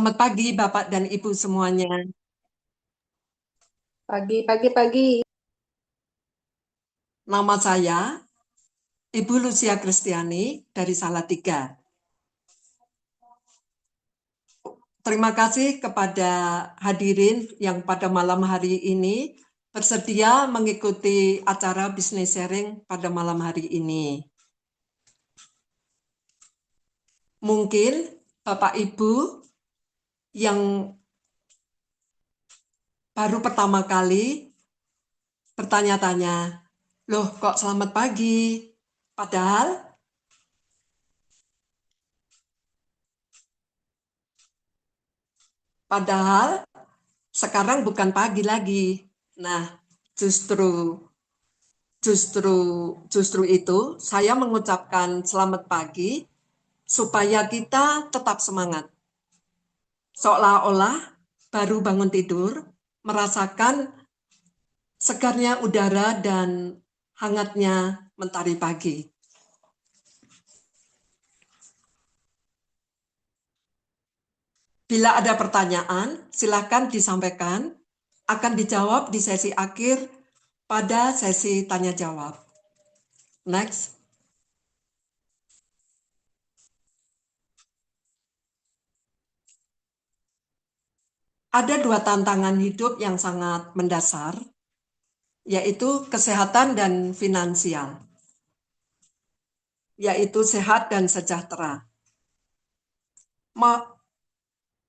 Selamat pagi, Bapak dan Ibu semuanya. Pagi, pagi, pagi. Nama saya Ibu Lucia Kristiani dari Salatiga. Terima kasih kepada hadirin yang pada malam hari ini bersedia mengikuti acara Business Sharing pada malam hari ini. Mungkin Bapak Ibu yang baru pertama kali bertanya-tanya, loh kok selamat pagi? Padahal Padahal sekarang bukan pagi lagi. Nah, justru justru justru itu saya mengucapkan selamat pagi supaya kita tetap semangat. Seolah-olah baru bangun tidur, merasakan segarnya udara dan hangatnya mentari pagi. Bila ada pertanyaan, silakan disampaikan, akan dijawab di sesi akhir pada sesi tanya jawab. Next. Ada dua tantangan hidup yang sangat mendasar, yaitu kesehatan dan finansial, yaitu sehat dan sejahtera.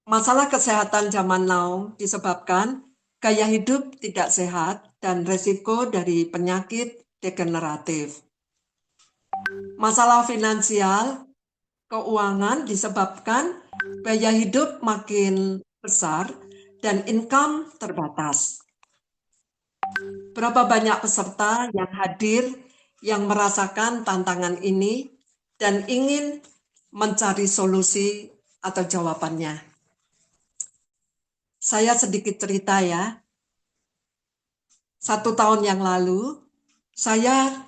Masalah kesehatan zaman now disebabkan gaya hidup tidak sehat dan resiko dari penyakit degeneratif. Masalah finansial, keuangan disebabkan biaya hidup makin besar dan income terbatas. Berapa banyak peserta yang hadir yang merasakan tantangan ini dan ingin mencari solusi atau jawabannya? Saya sedikit cerita ya. 1 tahun yang lalu, saya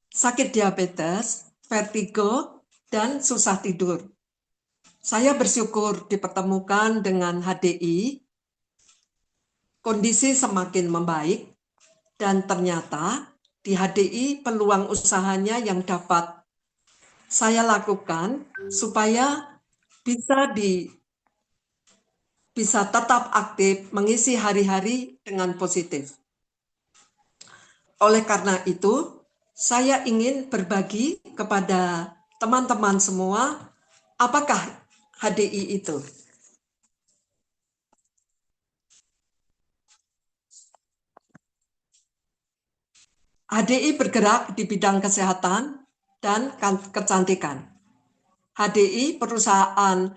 sakit diabetes, vertigo, dan susah tidur. Saya bersyukur dipertemukan dengan HDI, kondisi semakin membaik, dan ternyata di HDI peluang usahanya yang dapat saya lakukan supaya bisa bisa tetap aktif mengisi hari-hari dengan positif. Oleh karena itu, saya ingin berbagi kepada teman-teman semua apakah HDI itu. HDI bergerak di bidang kesehatan dan kecantikan. HDI perusahaan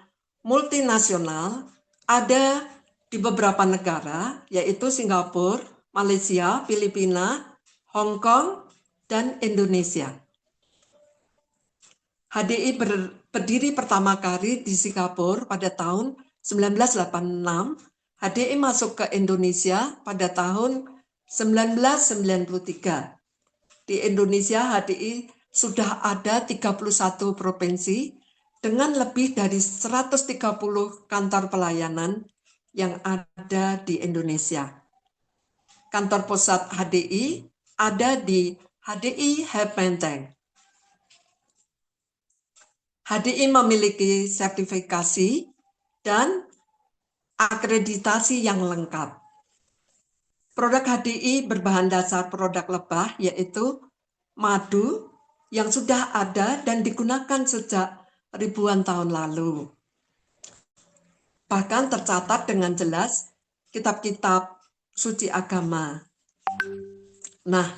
multinasional ada di beberapa negara, yaitu Singapura, Malaysia, Filipina, Hong Kong, dan Indonesia. HDI berdiri pertama kali di Singapura pada tahun 1986. HDI masuk ke Indonesia pada tahun 1993. Di Indonesia, HDI sudah ada 31 provinsi dengan lebih dari 130 kantor pelayanan yang ada di Indonesia. Kantor pusat HDI ada di HDI Hub Menteng. HDI memiliki sertifikasi dan akreditasi yang lengkap. Produk HDI berbahan dasar produk lebah, yaitu madu yang sudah ada dan digunakan sejak ribuan tahun lalu. Bahkan tercatat dengan jelas kitab-kitab suci agama. Nah,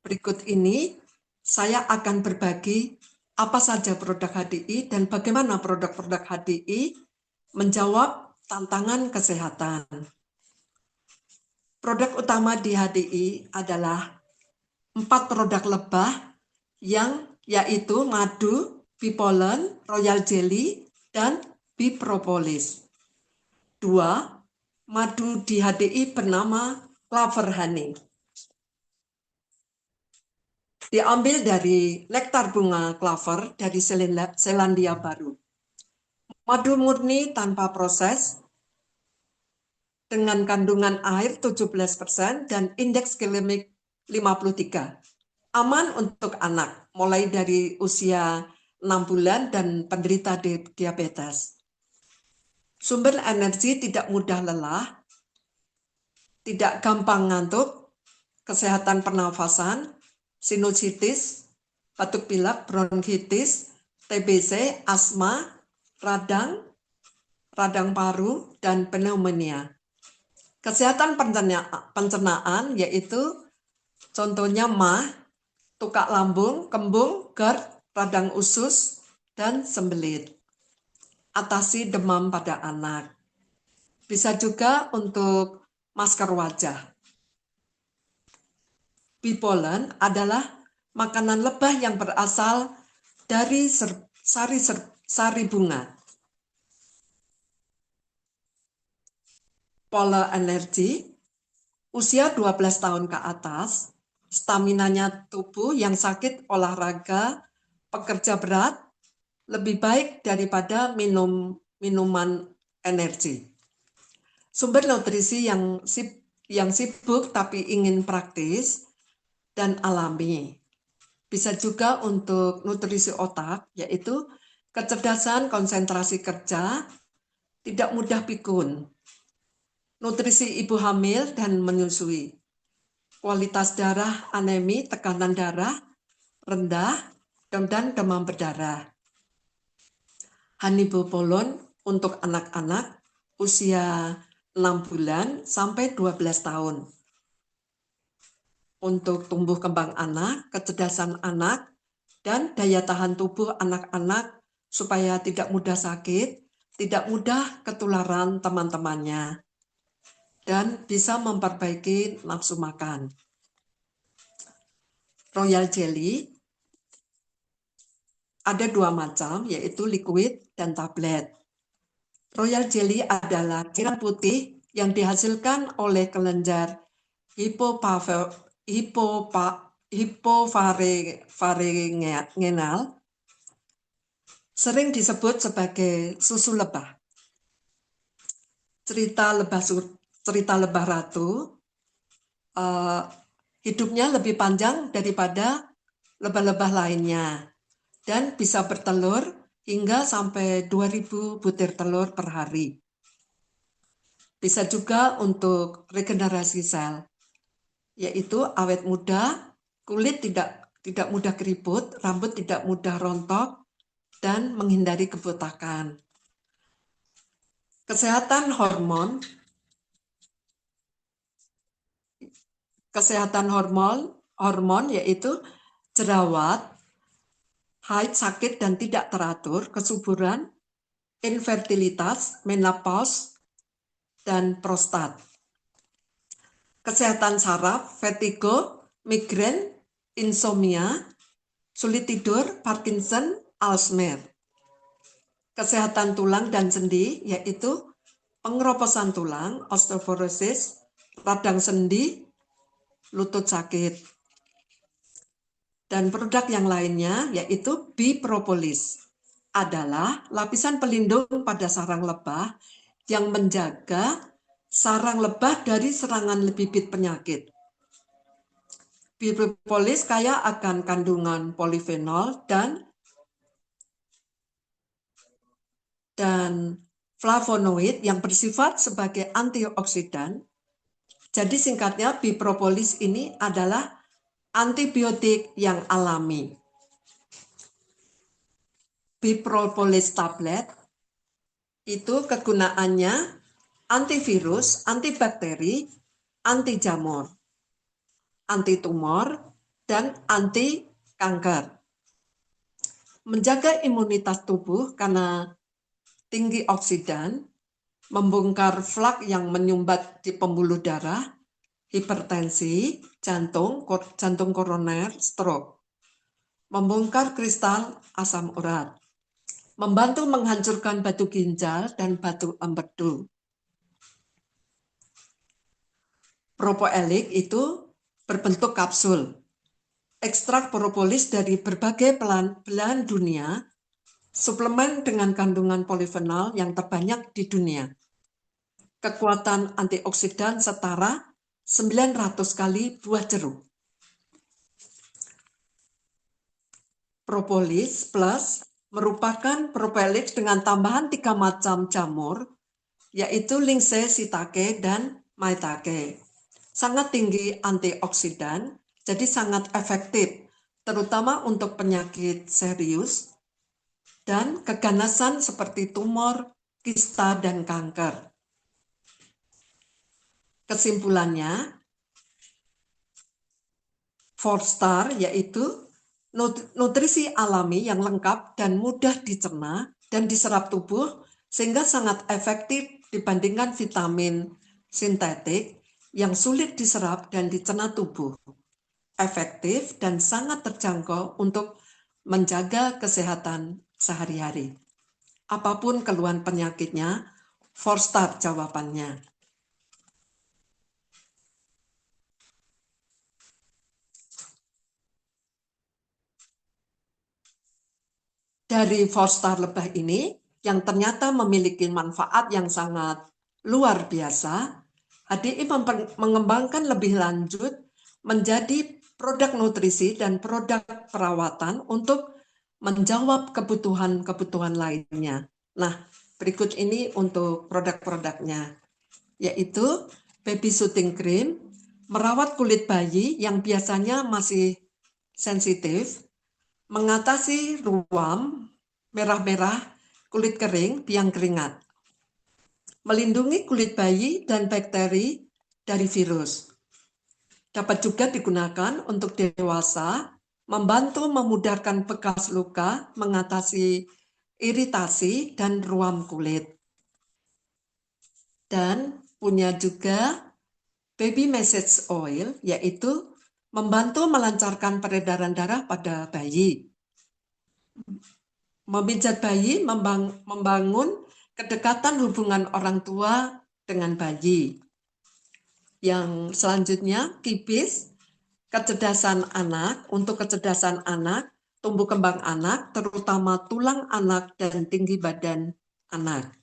berikut ini saya akan berbagi apa saja produk HDI dan bagaimana produk-produk HDI menjawab tantangan kesehatan. Produk utama di HDI adalah 4 produk lebah yang yaitu madu, bee pollen, royal jelly, dan bee propolis. 2, madu di HDI bernama clover honey. Diambil dari nektar bunga clover dari Selandia Baru. Madu murni tanpa proses dengan kandungan air 17% dan indeks glikemik 53. Aman untuk anak mulai dari usia 6 bulan dan penderita diabetes. Sumber energi, tidak mudah lelah, tidak gampang ngantuk, kesehatan pernafasan, sinusitis, batuk pilek, bronkitis, TBC, asma, radang paru, dan pneumonia. Kesehatan pencernaan yaitu contohnya MAH, tukak lambung, kembung, GERD, radang usus, dan sembelit. Atasi demam pada anak. Bisa juga untuk masker wajah. Bee pollen adalah makanan lebah yang berasal dari sari bunga. Pola energi, usia 12 tahun ke atas, staminanya tubuh yang sakit olahraga, pekerja berat, lebih baik daripada minuman energi. Sumber nutrisi yang sibuk tapi ingin praktis dan alami. Bisa juga untuk nutrisi otak, yaitu kecerdasan konsentrasi kerja, tidak mudah pikun, nutrisi ibu hamil dan menyusui, kualitas darah anemi, tekanan darah rendah, dan demam berdarah. Honeydew pollen untuk anak-anak usia 6 bulan sampai 12 tahun. Untuk tumbuh kembang anak, kecerdasan anak, dan daya tahan tubuh anak-anak supaya tidak mudah sakit, tidak mudah ketularan teman-temannya, dan bisa memperbaiki nafsu makan. Royal jelly ada dua macam, yaitu liquid dan tablet. Royal jelly adalah cairan putih yang dihasilkan oleh kelenjar hipofarengenal, sering disebut sebagai susu lebah. Cerita lebah ratu, hidupnya lebih panjang daripada lebah-lebah lainnya dan bisa bertelur hingga sampai 2000 butir telur per hari. Bisa juga untuk regenerasi sel, yaitu awet muda, kulit tidak mudah keriput, rambut tidak mudah rontok, dan menghindari kebotakan. Kesehatan hormon yaitu jerawat, haid sakit dan tidak teratur, kesuburan, infertilitas, menopause, dan prostat. Kesehatan saraf, vertigo, migrain, insomnia, sulit tidur, Parkinson, Alzheimer. Kesehatan tulang dan sendi yaitu pengeroposan tulang, osteoporosis, radang sendi, lutut sakit. Dan produk yang lainnya yaitu Bee Propolis adalah lapisan pelindung pada sarang lebah yang menjaga sarang lebah dari serangan bibit penyakit. Bee Propolis kaya akan kandungan polifenol dan flavonoid yang bersifat sebagai antioksidan. Jadi singkatnya Bee Propolis ini adalah antibiotik yang alami. Bee Propolis tablet itu kegunaannya antivirus, antibakteri, anti jamur, anti tumor, dan anti kanker. Menjaga imunitas tubuh karena tinggi oksidan, membongkar flak yang menyumbat di pembuluh darah, hipertensi, jantung koroner, stroke, membongkar kristal asam urat, membantu menghancurkan batu ginjal dan batu empedu. Propoelik itu berbentuk kapsul. Ekstrak propolis dari berbagai belahan dunia suplemen dengan kandungan polifenol yang terbanyak di dunia. Kekuatan antioksidan setara 900 kali buah jeruk. Propolis plus merupakan propolis dengan tambahan 3 macam jamur, yaitu lince, shiitake, dan maitake. Sangat tinggi antioksidan, jadi sangat efektif, terutama untuk penyakit serius dan keganasan seperti tumor, kista, dan kanker. Kesimpulannya, 4-star yaitu nutrisi alami yang lengkap dan mudah dicerna dan diserap tubuh sehingga sangat efektif dibandingkan vitamin sintetik yang sulit diserap dan dicerna tubuh. Efektif dan sangat terjangkau untuk menjaga kesehatan sehari-hari. Apapun keluhan penyakitnya, 4-star jawabannya. Dari 4-star lebah ini, yang ternyata memiliki manfaat yang sangat luar biasa, HDI mengembangkan lebih lanjut menjadi produk nutrisi dan produk perawatan untuk menjawab kebutuhan-kebutuhan lainnya. Nah, berikut ini untuk produk-produknya, yaitu baby soothing cream, merawat kulit bayi yang biasanya masih sensitif, mengatasi ruam, merah-merah, kulit kering, biang keringat. Melindungi kulit bayi dan bakteri dari virus. Dapat juga digunakan untuk dewasa, membantu memudahkan bekas luka, mengatasi iritasi dan ruam kulit. Dan punya juga baby massage oil, yaitu membantu melancarkan peredaran darah pada bayi. Memijat bayi membangun kedekatan hubungan orang tua dengan bayi. Yang selanjutnya, kibis, kecerdasan anak. Untuk kecerdasan anak, tumbuh kembang anak, terutama tulang anak dan tinggi badan anak.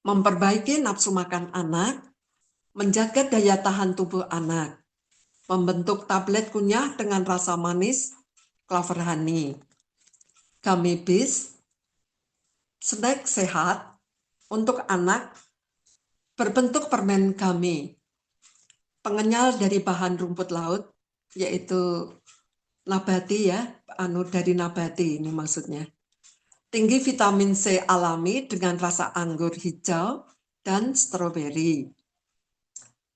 Memperbaiki nafsu makan anak, menjaga daya tahan tubuh anak. Membentuk tablet kunyah dengan rasa manis, clover honey. Gummy Bees, snack sehat untuk anak berbentuk permen gummy, pengenyal dari bahan rumput laut, yaitu nabati ya, dari nabati ini maksudnya. Tinggi vitamin C alami dengan rasa anggur hijau dan stroberi.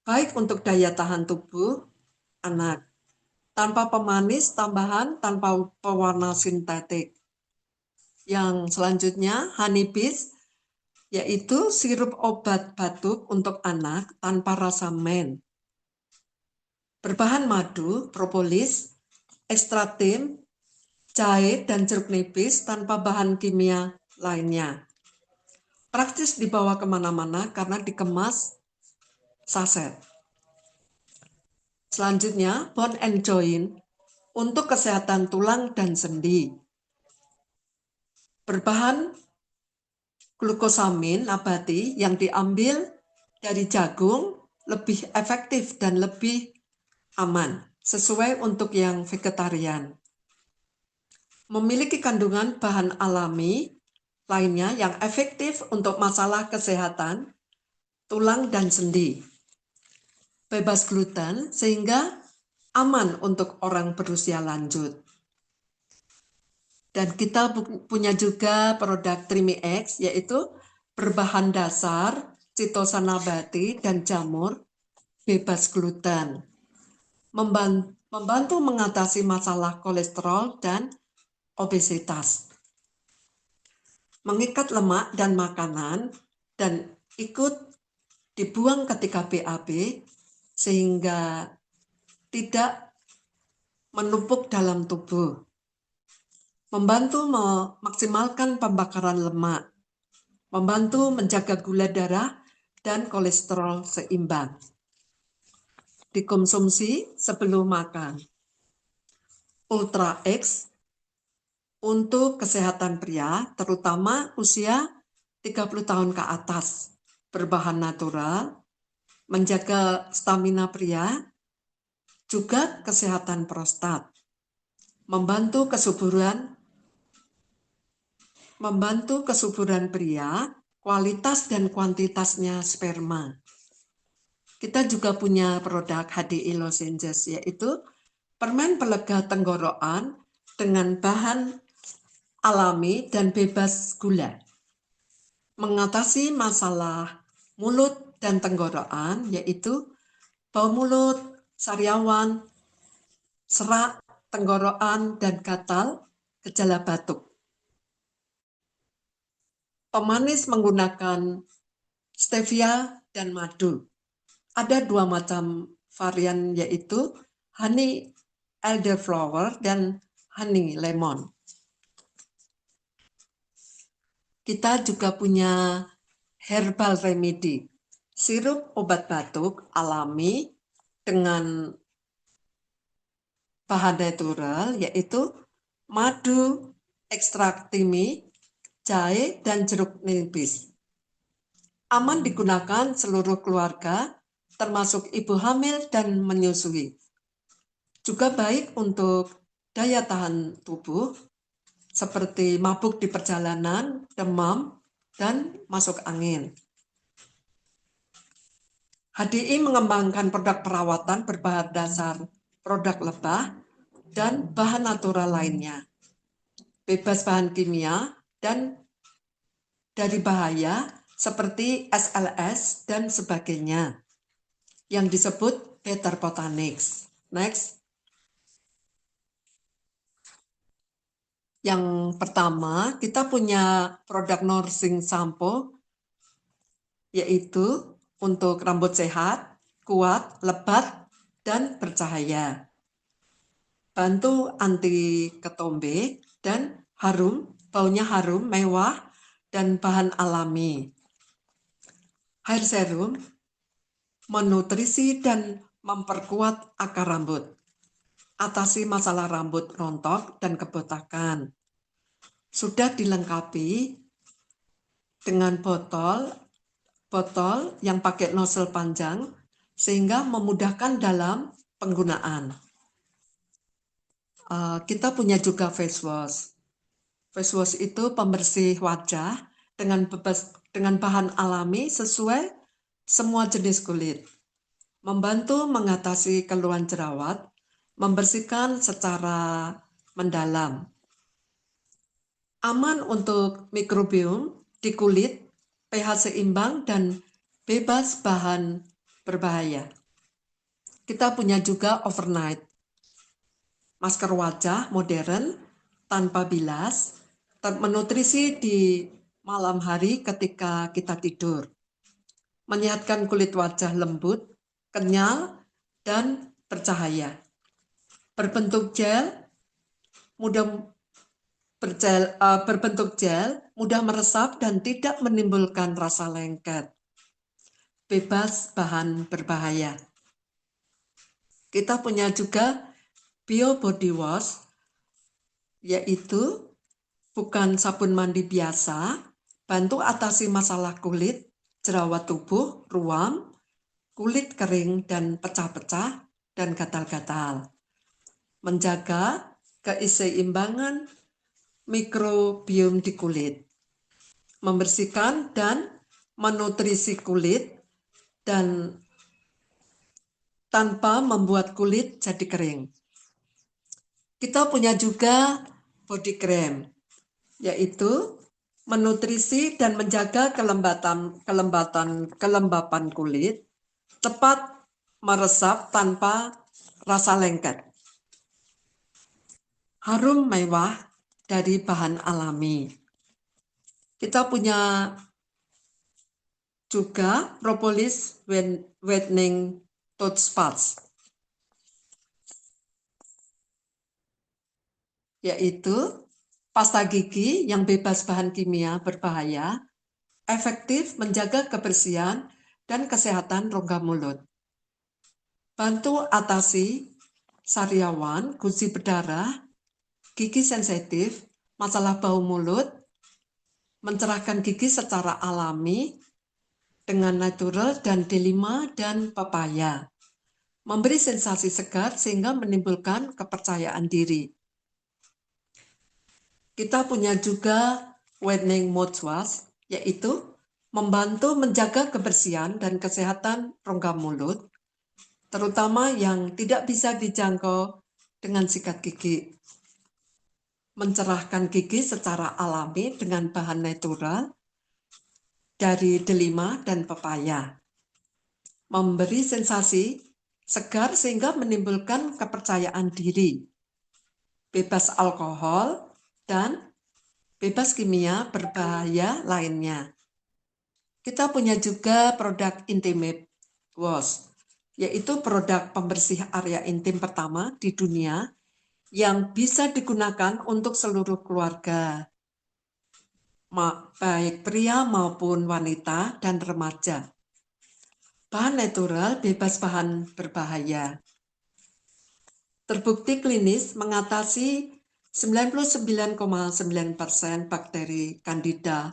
Baik untuk daya tahan tubuh anak, tanpa pemanis tambahan, tanpa pewarna sintetik. Yang selanjutnya, Honey Bees, yaitu sirup obat batuk untuk anak tanpa rasa men. Berbahan madu, propolis, ekstratim, jahe, dan jeruk nipis tanpa bahan kimia lainnya. Praktis dibawa kemana-mana karena dikemas saset. Selanjutnya, bone and joint untuk kesehatan tulang dan sendi. Berbahan glukosamin nabati yang diambil dari jagung lebih efektif dan lebih aman, sesuai untuk yang vegetarian. Memiliki kandungan bahan alami lainnya yang efektif untuk masalah kesehatan tulang dan sendi. Bebas gluten sehingga aman untuk orang berusia lanjut. Dan kita punya juga produk Trimi X, yaitu berbahan dasar chitosan nabati dan jamur bebas gluten. Membantu mengatasi masalah kolesterol dan obesitas. Mengikat lemak dan makanan dan ikut dibuang ketika BAB sehingga tidak menumpuk dalam tubuh. Membantu memaksimalkan pembakaran lemak, membantu menjaga gula darah dan kolesterol seimbang. Dikonsumsi sebelum makan. Ultra X untuk kesehatan pria, terutama usia 30 tahun ke atas, berbahan natural, menjaga stamina pria, juga kesehatan prostat, membantu kesuburan pria, kualitas dan kuantitasnya sperma. Kita juga punya produk HDI Lozenges, yaitu permen pelega tenggorokan dengan bahan alami dan bebas gula. Mengatasi masalah mulut dan tenggorokan, yaitu bau mulut, sariawan, serak, tenggorokan, dan gatal, gejala batuk. Pemanis menggunakan stevia dan madu. Ada 2 macam varian, yaitu honey elderflower dan honey lemon. Kita juga punya herbal remedy, sirup obat batuk alami dengan bahan natural, yaitu madu, ekstrak timi, jahe, dan jeruk nipis. Aman digunakan seluruh keluarga, termasuk ibu hamil dan menyusui. Juga baik untuk daya tahan tubuh, seperti mabuk di perjalanan, demam, dan masuk angin. HDI mengembangkan produk perawatan berbahan dasar produk lebah dan bahan natural lainnya, bebas bahan kimia dan dari bahaya seperti SLS dan sebagainya, yang disebut Better Botanics. Next. Yang pertama, kita punya produk nourishing shampoo, yaitu untuk rambut sehat, kuat, lebat, dan bercahaya. Bantu anti ketombe dan harum, baunya harum, mewah, dan bahan alami. Hair serum menutrisi dan memperkuat akar rambut. Atasi masalah rambut rontok dan kebotakan. Sudah dilengkapi dengan botol yang pakai nozzle panjang sehingga memudahkan dalam penggunaan. Kita punya juga face wash. Face wash itu pembersih wajah dengan bahan alami sesuai semua jenis kulit. Membantu mengatasi keluhan jerawat, membersihkan secara mendalam. Aman untuk mikrobiom di kulit, pH seimbang, dan bebas bahan berbahaya. Kita punya juga overnight, masker wajah modern tanpa bilas, menutrisi di malam hari ketika kita tidur. Menyehatkan kulit wajah lembut, kenyal, dan bercahaya. Berbentuk gel, mudah meresap dan tidak menimbulkan rasa lengket. Bebas bahan berbahaya. Kita punya juga Bio Body Wash, yaitu bukan sabun mandi biasa, bantu atasi masalah kulit, jerawat tubuh, ruam, kulit kering dan pecah-pecah, dan gatal-gatal. Menjaga keseimbangan mikrobiom di kulit. Membersihkan dan menutrisi kulit dan tanpa membuat kulit jadi kering. Kita punya juga body cream, yaitu menutrisi dan menjaga kelembapan kulit, cepat meresap tanpa rasa lengket. Harum mewah dari bahan alami. Kita punya juga propolis whitening toothpaste, yaitu pasta gigi yang bebas bahan kimia berbahaya, efektif menjaga kebersihan dan kesehatan rongga mulut. Bantu atasi sariawan, gusi berdarah, gigi sensitif, masalah bau mulut, mencerahkan gigi secara alami dengan natural dan delima dan pepaya. Memberi sensasi segar sehingga menimbulkan kepercayaan diri. Kita punya juga whitening mouthwash, yaitu membantu menjaga kebersihan dan kesehatan rongga mulut, terutama yang tidak bisa dijangkau dengan sikat gigi. Mencerahkan gigi secara alami dengan bahan natural dari delima dan pepaya. Memberi sensasi segar sehingga menimbulkan kepercayaan diri. Bebas alkohol dan bebas kimia berbahaya lainnya. Kita punya juga produk Intimate Wash, yaitu produk pembersih area intim pertama di dunia yang bisa digunakan untuk seluruh keluarga, baik pria maupun wanita dan remaja. Bahan natural, bebas bahan berbahaya. Terbukti klinis mengatasi 99,9% bakteri Candida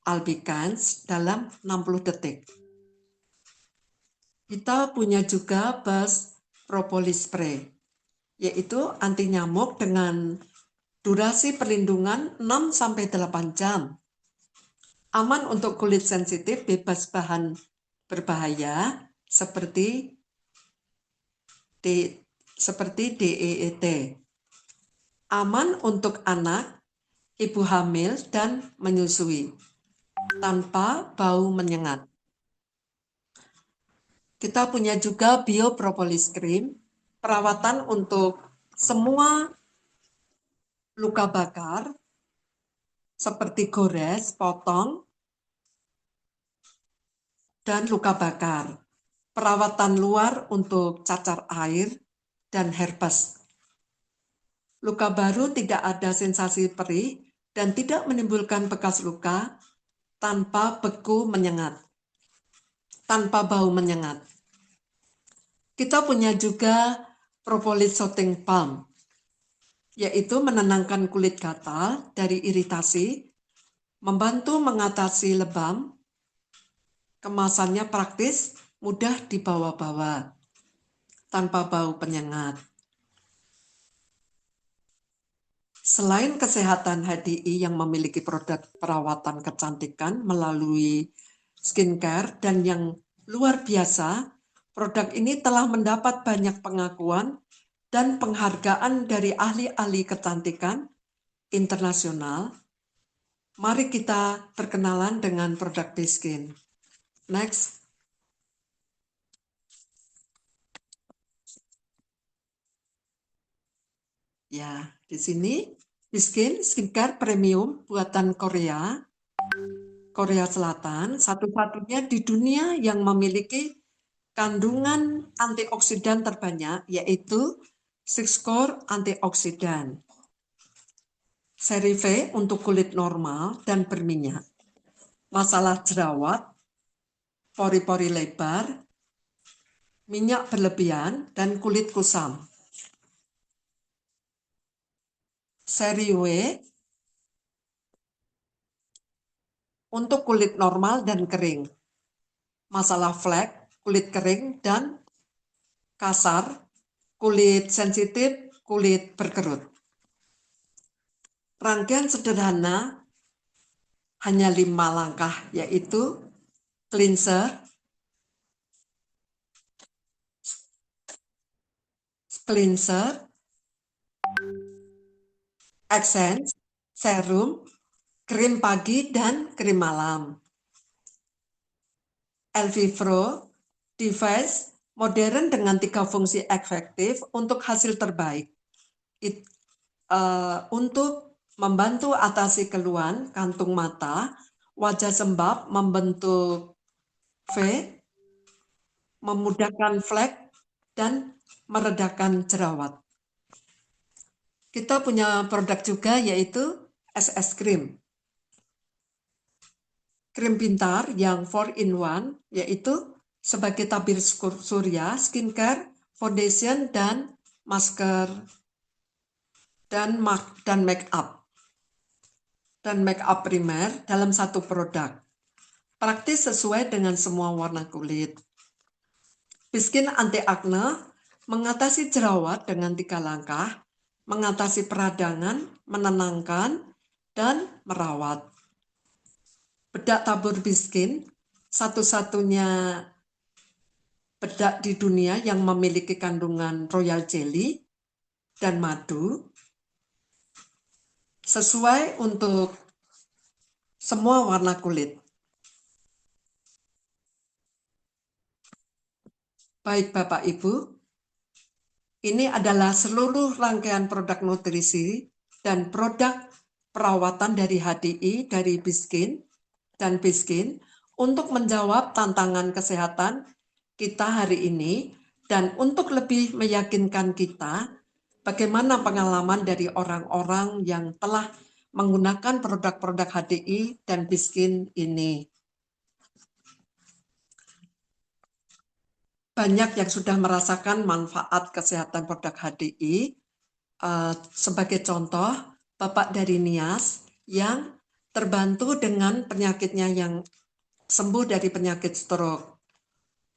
albicans dalam 60 detik. Kita punya juga Buzz Propolis Spray, yaitu anti nyamuk dengan durasi perlindungan 6-8 jam. Aman untuk kulit sensitif, bebas bahan berbahaya seperti DEET. Aman untuk anak, ibu hamil, dan menyusui, tanpa bau menyengat. Kita punya juga Biopropolis Cream, perawatan untuk semua luka bakar, seperti gores, potong, dan luka bakar. Perawatan luar untuk cacar air dan herpes. Luka baru tidak ada sensasi perih dan tidak menimbulkan bekas luka tanpa beku menyengat, tanpa bau menyengat. Kita punya juga Propolis Soothing Balm, yaitu menenangkan kulit gatal dari iritasi, membantu mengatasi lebam. Kemasannya praktis, mudah dibawa-bawa, tanpa bau penyengat. Selain kesehatan HDI yang memiliki produk perawatan kecantikan melalui skincare dan yang luar biasa, produk ini telah mendapat banyak pengakuan dan penghargaan dari ahli-ahli kecantikan internasional. Mari kita perkenalan dengan produk Biskin. Next. Ya, di sini Biskin skincare premium buatan Korea Selatan, satu-satunya di dunia yang memiliki kandungan antioksidan terbanyak, yaitu 6 core antioksidan. Seri V untuk kulit normal dan berminyak, masalah jerawat, pori-pori lebar, minyak berlebihan, dan kulit kusam. Seri W untuk kulit normal dan kering, masalah flek, kulit kering dan kasar, kulit sensitif, kulit berkerut. Rangkaian sederhana hanya 5 langkah, yaitu cleanser, essence, serum, krim pagi, dan krim malam. Elvivro device modern dengan 3 fungsi efektif untuk hasil terbaik. Untuk membantu atasi keluhan kantung mata, wajah sembab, membentuk V, memudahkan flek, dan meredakan jerawat. Kita punya produk juga yaitu SS Cream. Krim pintar yang 4-in-1, yaitu sebagai tabir surya, skincare, foundation, dan masker, dan make up. dan make up primer dalam satu produk. Praktis sesuai dengan semua warna kulit. Biskin anti acne mengatasi jerawat dengan 3 langkah, mengatasi peradangan, menenangkan, dan merawat. Bedak tabur Biskin, satu-satunya bedak di dunia yang memiliki kandungan royal jelly dan madu, sesuai untuk semua warna kulit. Baik Bapak Ibu, ini adalah seluruh rangkaian produk nutrisi dan produk perawatan dari HDI, dari Biskin dan Biskin untuk menjawab tantangan kesehatan kita hari ini dan untuk lebih meyakinkan kita bagaimana pengalaman dari orang-orang yang telah menggunakan produk-produk HDI dan Biskin ini. Banyak yang sudah merasakan manfaat kesehatan produk HDI. Sebagai contoh, Bapak dari Nias yang terbantu dengan penyakitnya yang sembuh dari penyakit stroke.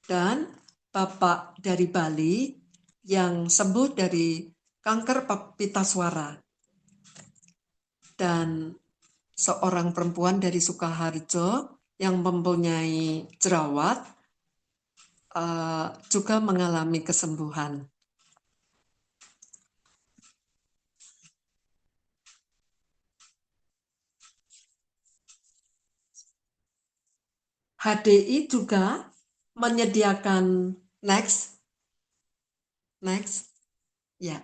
Dan Bapak dari Bali yang sembuh dari kanker pita suara. Dan seorang perempuan dari Sukoharjo yang mempunyai jerawat juga mengalami kesembuhan. HDI juga menyediakan ya.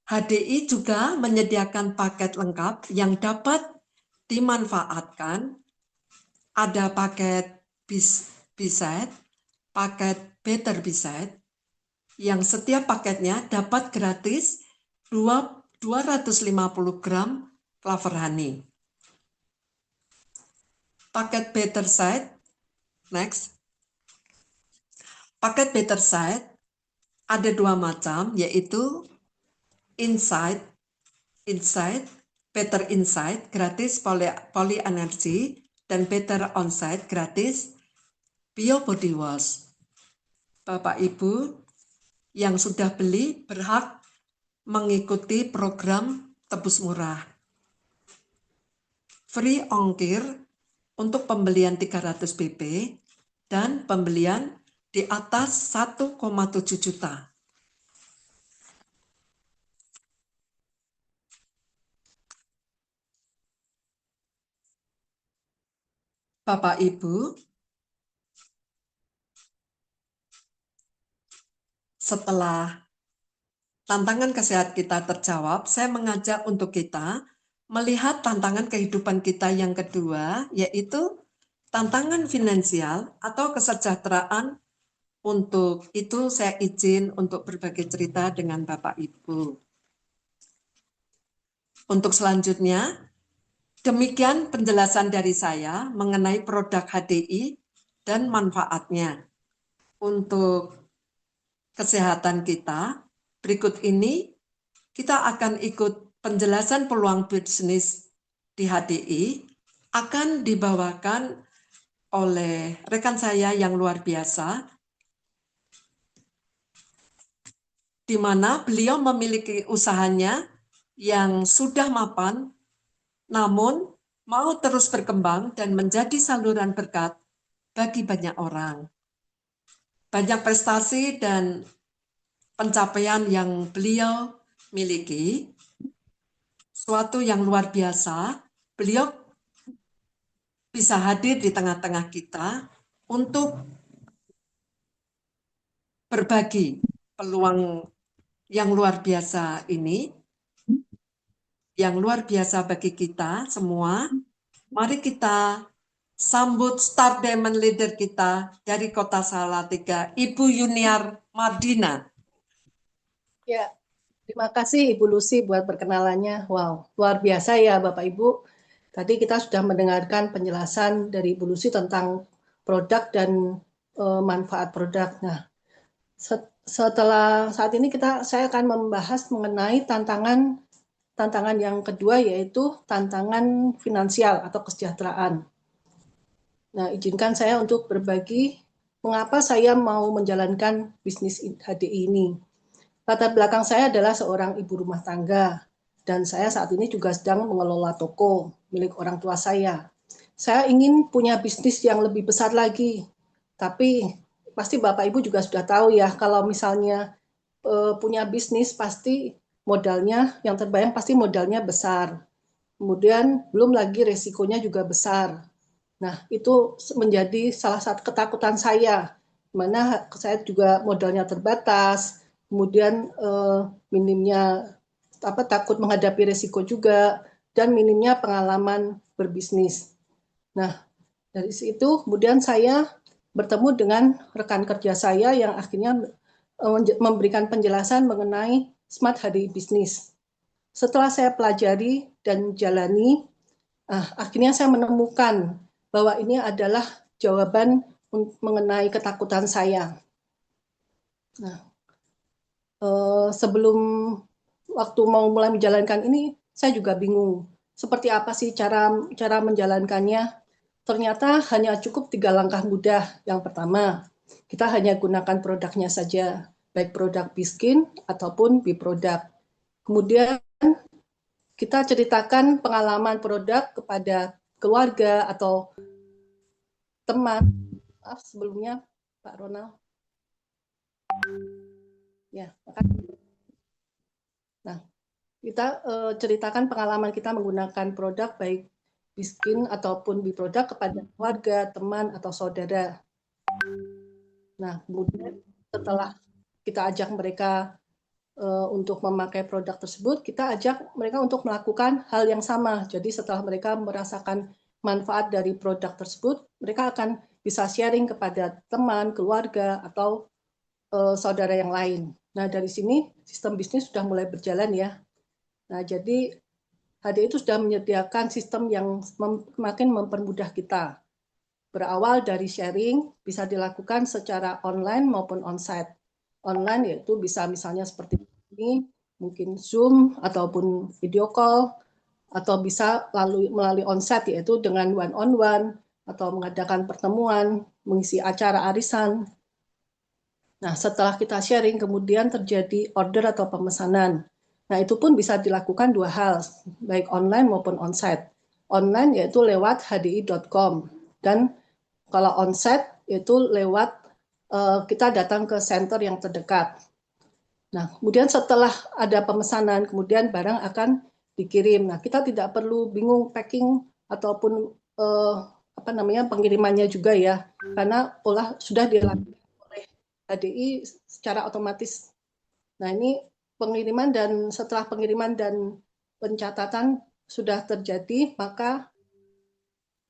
HDI juga menyediakan paket lengkap yang dapat dimanfaatkan. Ada paket B-Side, paket Better B-Side, yang setiap paketnya dapat gratis 250 gram clover honey. Paket Better Side, paket Better Side ada 2 macam, yaitu Insight, Better Insight gratis Poly Energy, dan Better Onsite gratis Bio Body Wash. Bapak Ibu yang sudah beli berhak mengikuti program tebus murah. Free ongkir untuk pembelian 300 pp dan pembelian di atas 1,7 juta. Bapak Ibu, setelah tantangan kesehatan kita terjawab, saya mengajak untuk kita melihat tantangan kehidupan kita yang kedua, yaitu tantangan finansial atau kesejahteraan. Untuk itu saya izin untuk berbagi cerita dengan Bapak Ibu. Untuk selanjutnya, demikian penjelasan dari saya mengenai produk HDI dan manfaatnya untuk kesehatan kita. Berikut ini kita akan ikut penjelasan peluang bisnis di HDI akan dibawakan oleh rekan saya yang luar biasa, di mana beliau memiliki usahanya yang sudah mapan, namun mau terus berkembang dan menjadi saluran berkat bagi banyak orang. Banyak prestasi dan pencapaian yang beliau miliki, suatu yang luar biasa. Beliau bisa hadir di tengah-tengah kita untuk berbagi peluang yang luar biasa ini, yang luar biasa bagi kita semua. Mari kita sambut Star Diamond Leader kita dari Kota Salatiga, Ibu Yuniar Madina. Ya, terima kasih Ibu Lucy buat perkenalannya. Wow, luar biasa ya Bapak Ibu. Tadi kita sudah mendengarkan penjelasan dari Ibu Lucy tentang produk dan manfaat produk. Nah, setelah saat ini saya akan membahas mengenai tantangan tantangan yang kedua yaitu tantangan finansial atau kesejahteraan. Nah, izinkan saya untuk berbagi mengapa saya mau menjalankan bisnis HDI ini. Latar belakang saya adalah seorang ibu rumah tangga, dan saya saat ini juga sedang mengelola toko milik orang tua saya. Saya ingin punya bisnis yang lebih besar lagi, tapi pasti Bapak Ibu juga sudah tahu ya, kalau misalnya punya bisnis pasti modalnya, yang terbayang pasti modalnya besar. Kemudian belum lagi resikonya juga besar. Nah, itu menjadi salah satu ketakutan saya, mana saya juga modalnya terbatas, kemudian minimnya takut menghadapi resiko juga, dan minimnya pengalaman berbisnis. Nah, dari situ kemudian saya bertemu dengan rekan kerja saya yang akhirnya memberikan penjelasan mengenai Smart HDI Business. Setelah saya pelajari dan jalani, akhirnya saya menemukan bahwa ini adalah jawaban mengenai ketakutan saya. Nah, sebelum waktu mau mulai menjalankan ini, saya juga bingung. Seperti apa sih cara menjalankannya? Ternyata hanya cukup 3 langkah mudah. Yang pertama, kita hanya gunakan produknya saja, baik produk Biskin ataupun B-produk. Kemudian kita ceritakan pengalaman produk kepada keluarga atau teman. Maaf sebelumnya Pak Ronald. Ya, makasih. Nah, kita ceritakan pengalaman kita menggunakan produk baik Biskin ataupun B-produk kepada keluarga, teman, atau saudara. Nah, kemudian setelah kita ajak mereka untuk memakai produk tersebut, kita ajak mereka untuk melakukan hal yang sama. Jadi setelah mereka merasakan manfaat dari produk tersebut, mereka akan bisa sharing kepada teman, keluarga, atau saudara yang lain. Nah, dari sini sistem bisnis sudah mulai berjalan ya. Nah, jadi HDI itu sudah menyediakan sistem yang semakin mempermudah kita. Berawal dari sharing, bisa dilakukan secara online maupun onsite. Online yaitu bisa misalnya seperti ini, mungkin Zoom ataupun video call, atau bisa melalui onsite yaitu dengan one-on-one, atau mengadakan pertemuan, mengisi acara arisan. Nah, setelah kita sharing, kemudian terjadi order atau pemesanan. Nah, itu pun bisa dilakukan 2 hal, baik online maupun onsite. Online yaitu lewat hdi.com, dan kalau onsite itu lewat kita datang ke center yang terdekat. Nah, kemudian setelah ada pemesanan, kemudian barang akan dikirim. Nah, kita tidak perlu bingung packing ataupun pengirimannya juga ya, karena sudah dilakukan oleh HDI secara otomatis. Nah, ini pengiriman, dan setelah pengiriman dan pencatatan sudah terjadi, maka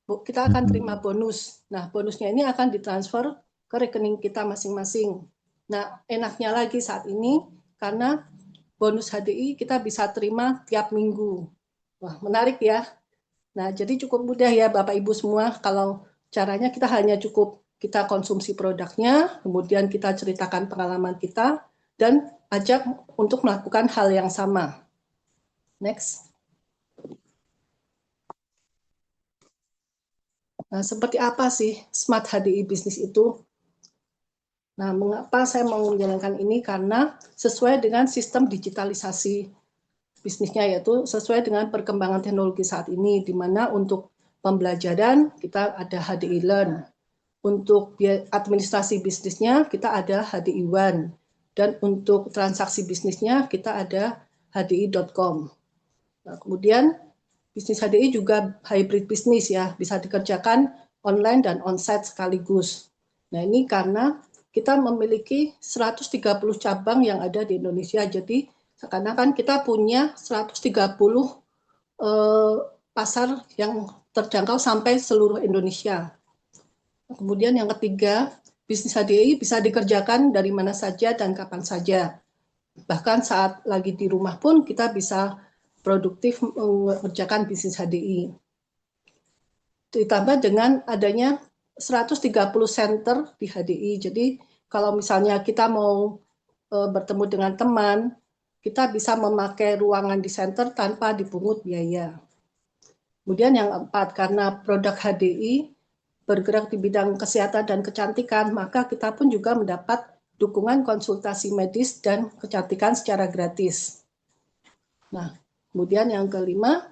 kita akan terima bonus. Nah, bonusnya ini akan ditransfer ke rekening kita masing-masing. Nah, enaknya lagi saat ini, karena bonus HDI kita bisa terima tiap minggu. Wah, menarik ya. Nah, jadi cukup mudah ya Bapak Ibu semua, kalau caranya kita hanya cukup kita konsumsi produknya, kemudian kita ceritakan pengalaman kita, dan ajak untuk melakukan hal yang sama. Next. Nah, seperti apa sih Smart HDI Business itu? Nah, mengapa saya mau menjalankan ini? Karena sesuai dengan sistem digitalisasi bisnisnya, yaitu sesuai dengan perkembangan teknologi saat ini, di mana untuk pembelajaran kita ada HDI Learn, untuk administrasi bisnisnya kita ada HDI One, dan untuk transaksi bisnisnya kita ada hdi.com. Nah, kemudian bisnis HDI juga hybrid bisnis ya, bisa dikerjakan online dan onsite sekaligus. Nah, ini karena kita memiliki 130 cabang yang ada di Indonesia, jadi seakan-akan kita punya 130 pasar yang terjangkau sampai seluruh Indonesia. Kemudian yang ketiga, bisnis HDI bisa dikerjakan dari mana saja dan kapan saja. Bahkan saat lagi di rumah pun kita bisa produktif mengerjakan bisnis HDI. Ditambah dengan adanya 130 center di HDI. Jadi kalau misalnya kita mau bertemu dengan teman, kita bisa memakai ruangan di center tanpa dipungut biaya. Kemudian yang keempat, karena produk HDI bergerak di bidang kesehatan dan kecantikan, maka kita pun juga mendapat dukungan konsultasi medis dan kecantikan secara gratis. Nah, kemudian yang kelima,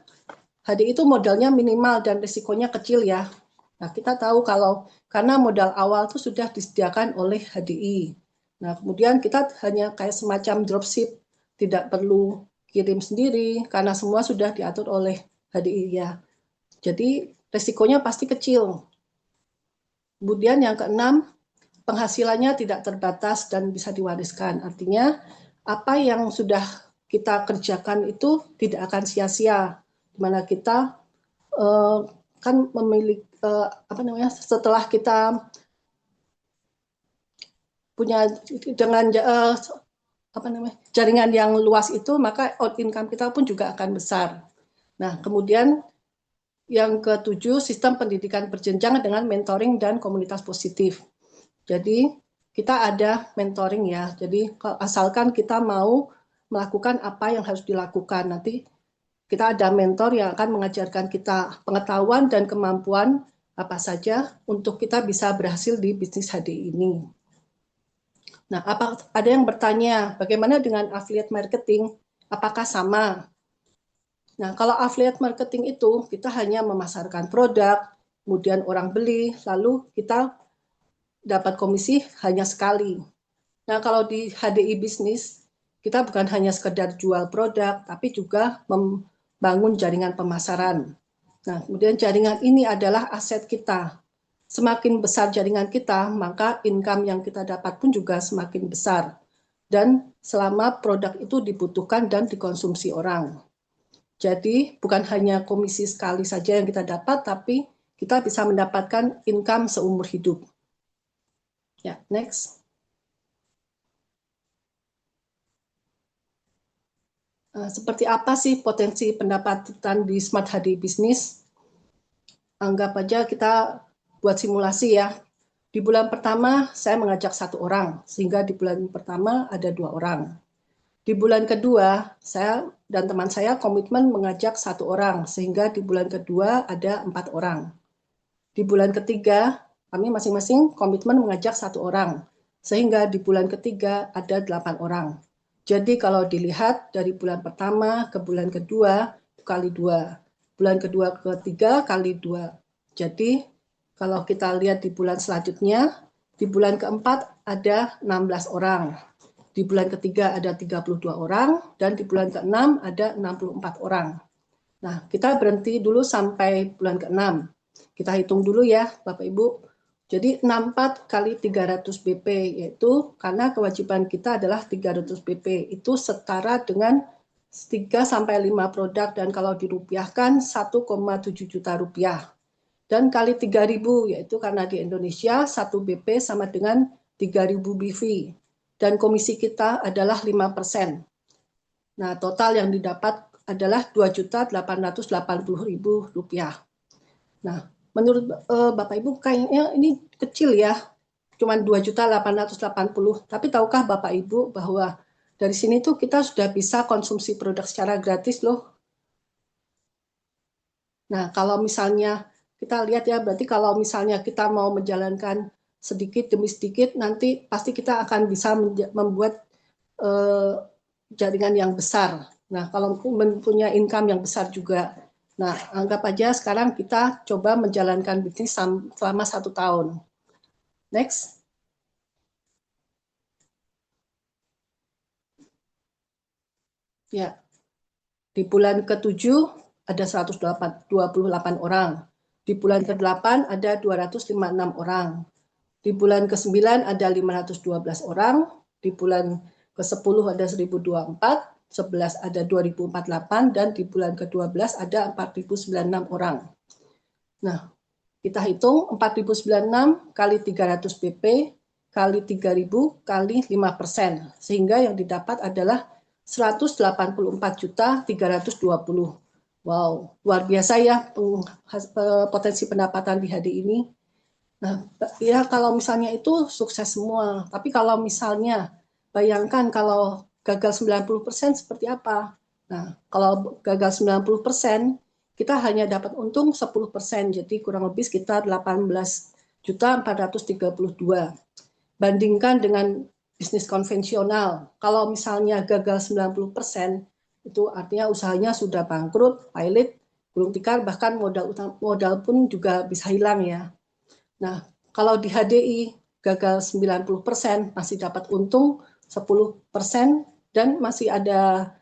HDI itu modalnya minimal dan risikonya kecil ya. Nah, kita tahu kalau karena modal awal itu sudah disediakan oleh HDI. Nah, kemudian kita hanya kayak semacam dropship, tidak perlu kirim sendiri karena semua sudah diatur oleh HDI ya. Jadi risikonya pasti kecil. Kemudian yang keenam, penghasilannya tidak terbatas dan bisa diwariskan. Artinya apa yang sudah kita kerjakan itu tidak akan sia-sia. Di mana kita kan memiliki setelah kita punya dengan jaringan yang luas itu, maka out income kita pun juga akan besar. Nah, kemudian yang ketujuh, sistem pendidikan berjenjang dengan mentoring dan komunitas positif. Jadi kita ada mentoring ya. Jadi asalkan kita mau melakukan apa yang harus dilakukan, nanti kita ada mentor yang akan mengajarkan kita pengetahuan dan kemampuan apa saja untuk kita bisa berhasil di bisnis HDI ini. Nah, ada yang bertanya, bagaimana dengan affiliate marketing? Apakah sama? Nah, kalau affiliate marketing itu kita hanya memasarkan produk, kemudian orang beli, lalu kita dapat komisi hanya sekali. Nah, kalau di HDI bisnis, kita bukan hanya sekedar jual produk, tapi juga membangun jaringan pemasaran. Nah, kemudian jaringan ini adalah aset kita. Semakin besar jaringan kita, maka income yang kita dapat pun juga semakin besar. Dan selama produk itu dibutuhkan dan dikonsumsi orang. Jadi bukan hanya komisi sekali saja yang kita dapat, tapi kita bisa mendapatkan income seumur hidup. Ya, next. Seperti apa sih potensi pendapatan di Smart HDI Business? Anggap aja kita buat simulasi ya. Di bulan pertama saya mengajak 1 orang, sehingga di bulan pertama ada 2 orang. Di bulan kedua, saya dan teman saya komitmen mengajak 1 orang, sehingga di bulan kedua ada 4 orang. Di bulan ketiga, kami masing-masing komitmen mengajak 1 orang, sehingga di bulan ketiga ada 8 orang. Jadi kalau dilihat dari bulan pertama ke bulan kedua, kali 2. Bulan kedua ke ketiga kali 2. Jadi kalau kita lihat di bulan selanjutnya, di bulan keempat ada 16 orang. Di bulan ketiga ada 32 orang, dan di bulan ke-6 ada 64 orang. Nah, kita berhenti dulu sampai bulan ke-6. Kita hitung dulu ya, Bapak Ibu. Jadi 64 kali 300 BP, yaitu karena kewajiban kita adalah 300 BP. Itu setara dengan 3-5 produk, dan kalau dirupiahkan 1,7 juta rupiah. Dan kali 3.000, yaitu karena di Indonesia 1 BP sama dengan 3.000 BV. Dan komisi kita adalah 5%. Nah, total yang didapat adalah Rp2.880.000. Nah, menurut Bapak Ibu kayaknya ini kecil ya, cuma 2.880. Tapi tahukah Bapak Ibu bahwa dari sini tuh kita sudah bisa konsumsi produk secara gratis loh. Nah, kalau misalnya kita lihat ya, berarti kalau misalnya kita mau menjalankan sedikit demi sedikit, nanti pasti kita akan bisa membuat jaringan yang besar. Nah, kalau mempunyai income yang besar juga. Nah, anggap aja sekarang kita coba menjalankan bisnis selama 1 tahun. Next. Ya, di bulan ke-7 ada 128 orang. Di bulan ke-8 ada 256 orang. Di bulan ke-9 ada 512 orang. Di bulan ke-10 ada 1024, 11 ada 2048, dan di bulan ke-12 ada 4096 orang. Nah, kita hitung 4096 kali 300 BP kali 3000 kali 5%, sehingga yang didapat adalah 184.320. Wow, luar biasa ya potensi pendapatan di HDI ini. Nah, ya kalau misalnya itu sukses semua, tapi kalau misalnya bayangkan kalau gagal 90% seperti apa? Nah, kalau gagal 90%, kita hanya dapat untung 10%, jadi kurang lebih sekitar 18.432. Bandingkan dengan bisnis konvensional, kalau misalnya gagal 90%, itu artinya usahanya sudah bangkrut, pilot, gulung tikar, bahkan modal pun juga bisa hilang ya. Nah, kalau di HDI gagal 90%, masih dapat untung 10%, dan masih ada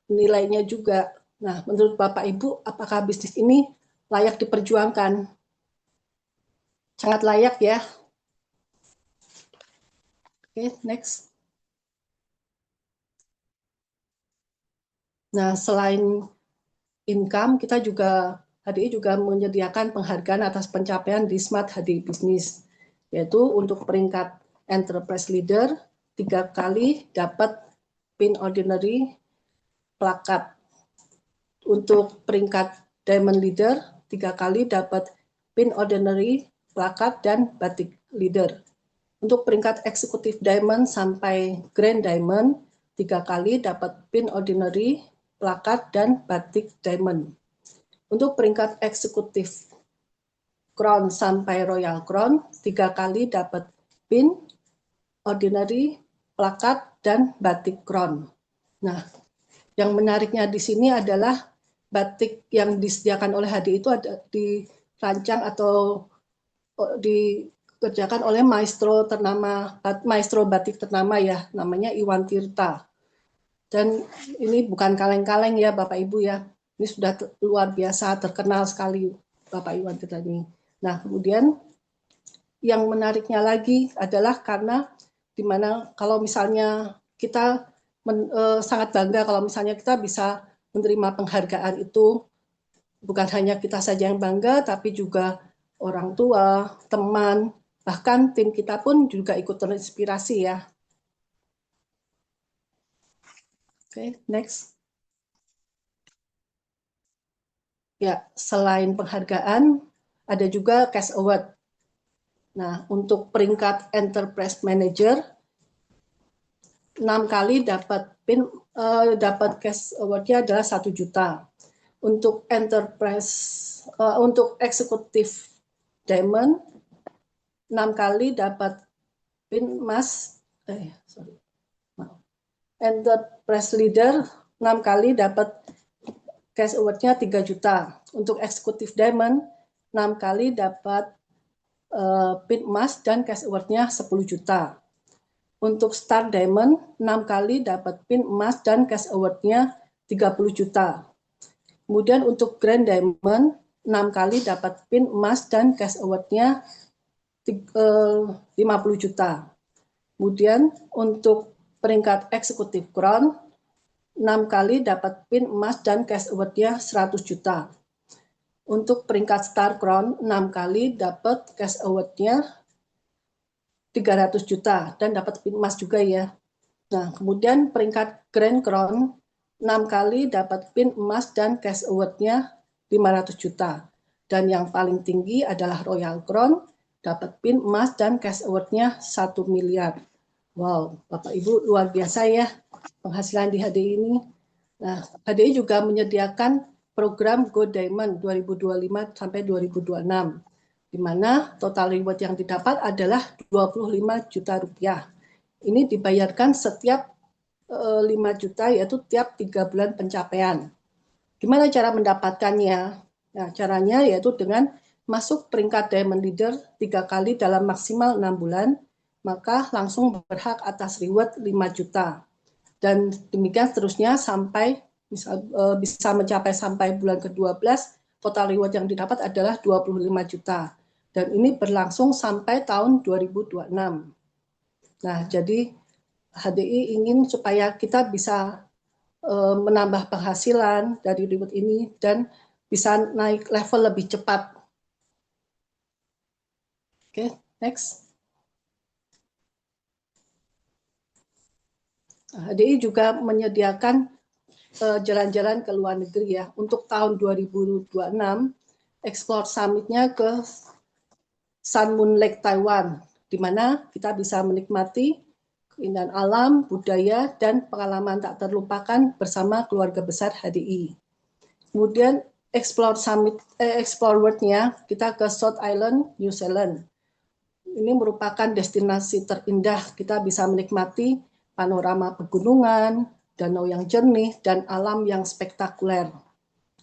nilainya juga. Nah, menurut Bapak Ibu, apakah bisnis ini layak diperjuangkan? Sangat layak ya. Oke, next. Nah, selain income, kita juga HDI juga menyediakan penghargaan atas pencapaian di Smart HDI Business, yaitu untuk peringkat Enterprise Leader 3 kali dapat pin ordinary plakat. Untuk peringkat Diamond Leader 3 kali dapat pin ordinary plakat dan batik leader. Untuk peringkat eksekutif Diamond sampai Grand Diamond 3 kali dapat pin ordinary plakat dan batik Diamond. Untuk peringkat eksekutif Crown sampai Royal Crown 3 kali dapat pin ordinary plakat dan batik Crown. Nah, yang menariknya di sini adalah batik yang disediakan oleh HDI itu ada dirancang atau dikerjakan oleh maestro batik ternama ya, namanya Iwan Tirta. Dan ini bukan kaleng-kaleng ya Bapak Ibu ya, ini sudah luar biasa terkenal sekali Bapak Iwan Tirta ini. Nah, kemudian yang menariknya lagi adalah karena dimana kalau misalnya kita sangat bangga kalau misalnya kita bisa menerima penghargaan itu, bukan hanya kita saja yang bangga, tapi juga orang tua, teman, bahkan tim kita pun juga ikut terinspirasi ya. Oke, next. Ya, selain penghargaan, ada juga cash award. Nah, untuk peringkat Enterprise Manager, 6 kali dapat cash award-nya adalah 1 juta. Untuk untuk eksekutif Diamond, 6 kali dapat pin emas, Enterprise Leader 6 kali dapat cash award-nya 3 juta. Untuk eksekutif Diamond 6 kali dapat pin emas dan cash award-nya 10 juta. Untuk Star Diamond 6 kali dapat pin emas dan cash award-nya 30 juta. Kemudian untuk Grand Diamond 6 kali dapat pin emas dan cash award-nya 50 juta. Kemudian untuk peringkat eksekutif Crown 6 kali dapat pin emas dan cash award-nya 100 juta. Untuk peringkat Star Crown 6 kali dapat cash award-nya 300 juta dan dapat pin emas juga ya. Nah, kemudian peringkat Grand Crown 6 kali dapat pin emas dan cash award-nya 500 juta. Dan yang paling tinggi adalah Royal Crown, dapat pin emas dan cash award-nya 1 miliar. Wow, Bapak Ibu luar biasa ya penghasilan di HDI ini. Nah, HDI juga menyediakan program Go Diamond 2025 sampai 2026, di mana total reward yang didapat adalah 25 juta rupiah. Ini dibayarkan setiap 5 juta, yaitu tiap 3 bulan pencapaian. Gimana cara mendapatkannya? Nah, caranya yaitu dengan masuk peringkat Diamond Leader 3 kali dalam maksimal 6 bulan, maka langsung berhak atas reward 5 juta. Dan demikian seterusnya sampai bisa mencapai sampai bulan ke-12, total reward yang didapat adalah 25 juta. Dan ini berlangsung sampai tahun 2026. Nah, jadi HDI ingin supaya kita bisa menambah penghasilan dari reward ini dan bisa naik level lebih cepat. Oke, next. HDI juga menyediakan jalan-jalan ke luar negeri ya. Untuk tahun 2026, Explore Summit-nya ke Sun Moon Lake Taiwan, di mana kita bisa menikmati keindahan alam, budaya, dan pengalaman tak terlupakan bersama keluarga besar HDI. Kemudian explore world-nya kita ke South Island, New Zealand. Ini merupakan destinasi terindah. Kita bisa menikmati panorama pegunungan, danau yang jernih, dan alam yang spektakuler.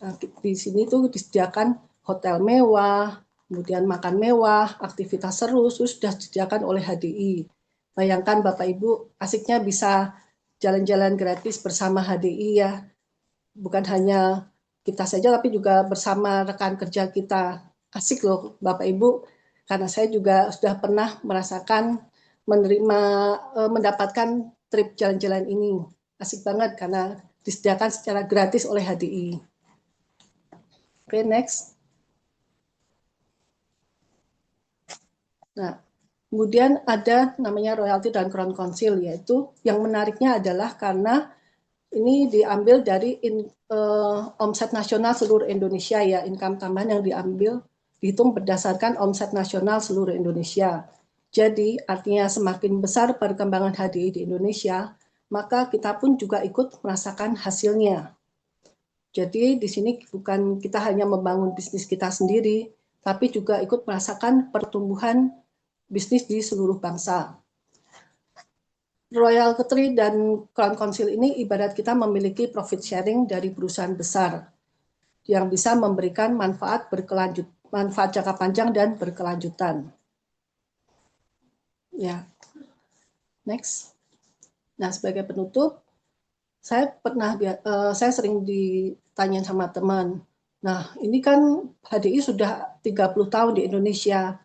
Nah, di sini tuh disediakan hotel mewah, kemudian makan mewah, aktivitas seru sudah disediakan oleh HDI. Bayangkan Bapak Ibu, asiknya bisa jalan-jalan gratis bersama HDI ya. Bukan hanya kita saja, tapi juga bersama rekan kerja kita. Asik loh Bapak Ibu, karena saya juga sudah pernah merasakan mendapatkan trip jalan-jalan ini. Asik banget karena disediakan secara gratis oleh HDI. Oke, next. Nah, kemudian ada namanya royalti dan crown council, yaitu yang menariknya adalah karena ini diambil dari omset nasional seluruh Indonesia ya, income tambahan yang diambil dihitung berdasarkan omset nasional seluruh Indonesia. Jadi artinya semakin besar perkembangan HDI di Indonesia, maka kita pun juga ikut merasakan hasilnya. Jadi di sini bukan kita hanya membangun bisnis kita sendiri, tapi juga ikut merasakan pertumbuhan bisnis di seluruh bangsa. Royalty dan Crown Council ini ibarat kita memiliki profit sharing dari perusahaan besar yang bisa memberikan manfaat jangka panjang dan berkelanjutan. Ya, next. Nah, sebagai penutup, saya sering ditanya sama teman. Nah, ini kan HDI sudah 30 tahun di Indonesia.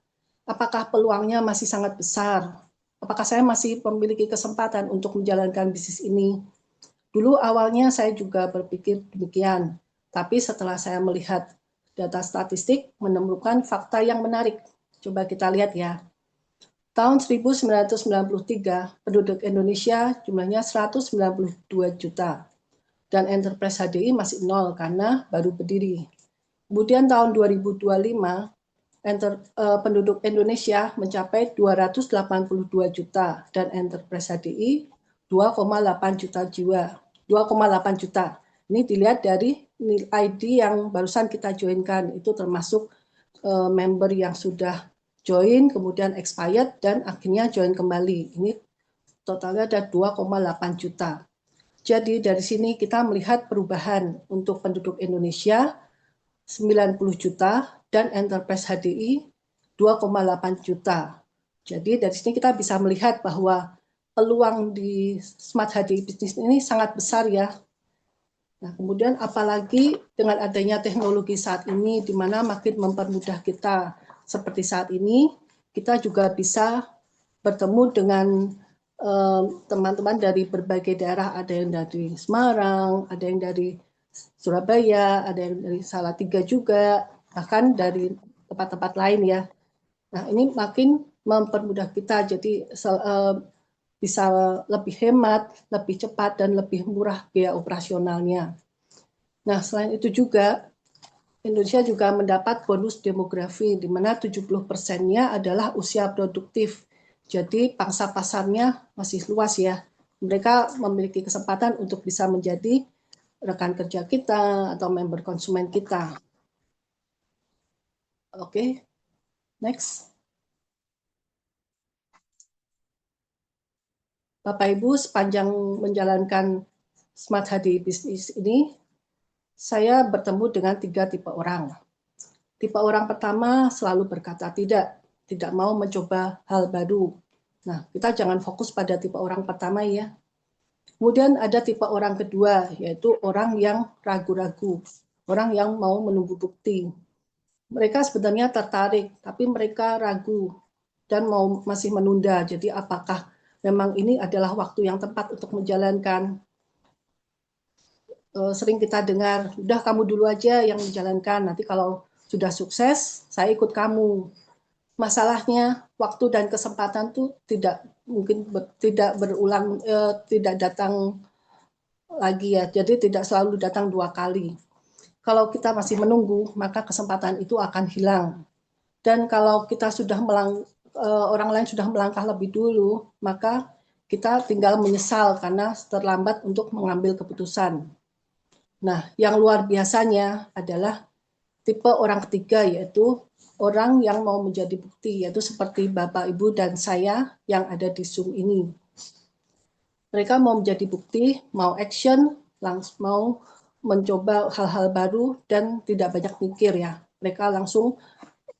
Apakah peluangnya masih sangat besar? Apakah saya masih memiliki kesempatan untuk menjalankan bisnis ini? Dulu awalnya saya juga berpikir demikian, tapi setelah saya melihat data statistik menemukan fakta yang menarik. Coba kita lihat ya. Tahun 1993, penduduk Indonesia jumlahnya 192 juta, dan enterprise HDI masih nol karena baru berdiri. Kemudian tahun 2025, penduduk Indonesia mencapai 282 juta dan enterprise HDI 2,8 juta jiwa. 2,8 juta. Ini dilihat dari ID yang barusan kita joinkan, itu termasuk member yang sudah join, kemudian expired, dan akhirnya join kembali. Ini totalnya ada 2,8 juta. Jadi dari sini kita melihat perubahan untuk penduduk Indonesia 90 juta dan enterprise HDI 2,8 juta. Jadi dari sini kita bisa melihat bahwa peluang di Smart HDI bisnis ini sangat besar ya. Nah, kemudian apalagi dengan adanya teknologi saat ini di mana makin mempermudah kita seperti saat ini, kita juga bisa bertemu dengan teman-teman dari berbagai daerah, ada yang dari Semarang, ada yang dari Surabaya, ada yang dari Salatiga juga, bahkan dari tempat-tempat lain ya. Nah, ini makin mempermudah kita, jadi bisa lebih hemat, lebih cepat, dan lebih murah biaya operasionalnya. Nah, selain itu juga, Indonesia juga mendapat bonus demografi, di mana 70%-nya adalah usia produktif. Jadi pangsa pasarnya masih luas ya. Mereka memiliki kesempatan untuk bisa menjadi rekan kerja kita atau member konsumen kita. Oke, next. Bapak Ibu, sepanjang menjalankan Smart HDI Business ini, saya bertemu dengan 3 tipe orang. Tipe orang pertama selalu berkata tidak mau mencoba hal baru. Nah, kita jangan fokus pada tipe orang pertama ya. Kemudian ada tipe orang kedua, yaitu orang yang ragu-ragu, orang yang mau menunggu bukti. Mereka sebenarnya tertarik, tapi mereka ragu dan masih menunda. Jadi apakah memang ini adalah waktu yang tepat untuk menjalankan? Sering kita dengar, udah kamu dulu aja yang menjalankan, nanti kalau sudah sukses, saya ikut kamu. Masalahnya waktu dan kesempatan tuh tidak berulang, tidak datang lagi ya, jadi tidak selalu datang 2 kali. Kalau kita masih menunggu, maka kesempatan itu akan hilang. Dan kalau kita sudah orang lain sudah melangkah lebih dulu, maka kita tinggal menyesal karena terlambat untuk mengambil keputusan. Nah, yang luar biasanya adalah tipe orang ketiga, yaitu orang yang mau menjadi bukti, yaitu seperti Bapak, Ibu, dan saya yang ada di Zoom ini. Mereka mau menjadi bukti, mau action, langsung mau mencoba hal-hal baru dan tidak banyak mikir ya. Mereka langsung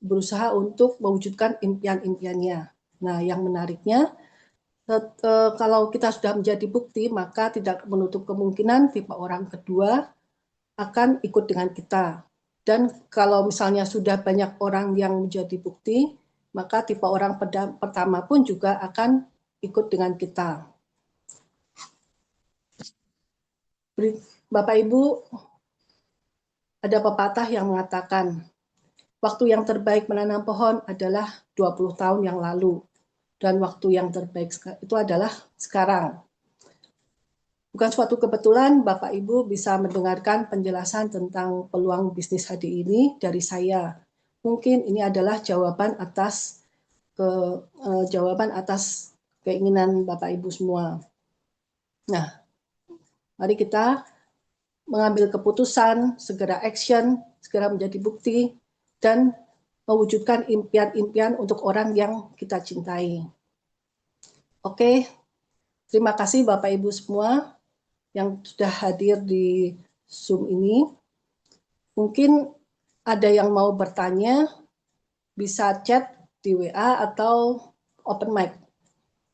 berusaha untuk mewujudkan impian-impiannya. Nah, yang menariknya, kalau kita sudah menjadi bukti, maka tidak menutup kemungkinan tipe orang kedua akan ikut dengan kita. Dan kalau misalnya sudah banyak orang yang menjadi bukti, maka tipe orang pertama pun juga akan ikut dengan kita. Bapak Ibu, ada pepatah yang mengatakan, waktu yang terbaik menanam pohon adalah 20 tahun yang lalu. Dan waktu yang terbaik itu adalah sekarang. Bukan suatu kebetulan Bapak Ibu bisa mendengarkan penjelasan tentang peluang bisnis HDI ini dari saya. Mungkin ini adalah jawaban atas keinginan Bapak Ibu semua. Nah, mari kita mengambil keputusan, segera action, segera menjadi bukti, dan mewujudkan impian-impian untuk orang yang kita cintai. Oke, terima kasih Bapak Ibu semua yang sudah hadir di Zoom ini. Mungkin ada yang mau bertanya, bisa chat di WA atau open mic.